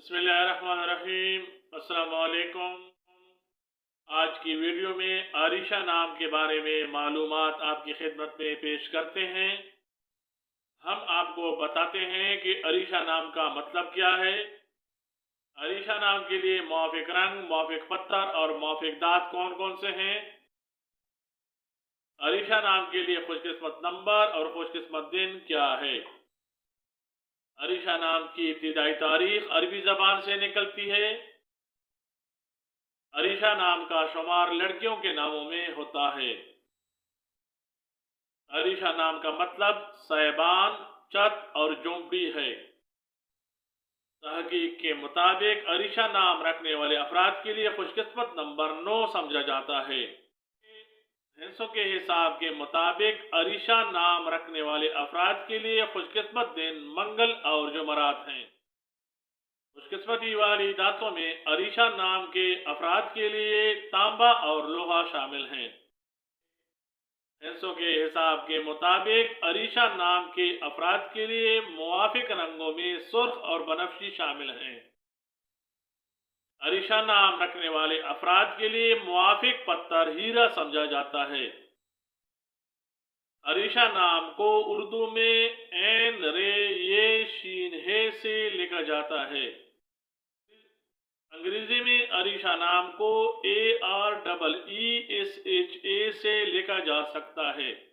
बिस्मिल्लाहिर्रहमानिर्रहीम। अस्सलाम वालेकुम। आज की वीडियो में आरिशा नाम के बारे में मालूमात आपकी खिदमत में पेश करते हैं। हम आपको बताते हैं कि आरिशा नाम का मतलब क्या है। आरिशा नाम के लिए मुआफिक रंग, मुआफिक पत्थर और मुआफिक दांत कौन कौन से हैं। आरिशा नाम के लिए खुशकिस्मत नंबर और खुशकिस्मत दिन क्या है। आरिशा नाम की इब्तिदाई तारीख अरबी ज़बान से निकलती है। आरिशा नाम का शुमार लड़कियों के नामों में होता है। आरिशा नाम का मतलब साहिबान, छत और झोंपड़ी है। तहकीक के मुताबिक आरिशा नाम रखने वाले अफराद के लिए खुशकिस्मत नंबर 9 समझा जाता है। हिंसों के हिसाब के मुताबिक आरिशा नाम रखने वाले अफराद के लिए खुशकिस्मत दिन मंगल और जुमरात हैं। खुशकिस्मती वाली दांतों में आरिशा नाम के अफराद के लिए तांबा और लोहा शामिल हैं। हिंसों के हिसाब के मुताबिक आरिशा नाम के अफराद के लिए मुआफिक रंगों में सुर्ख और बनफशी शामिल हैं। आरिशा नाम रखने वाले अफराद के लिए मुआफिक पत्थर हीरा समझा जाता है। आरिशा नाम को उर्दू में ऐन रे ये शीन हे से लिखा जाता है। अंग्रेजी में आरिशा नाम को AREESHA से लिखा जा सकता है।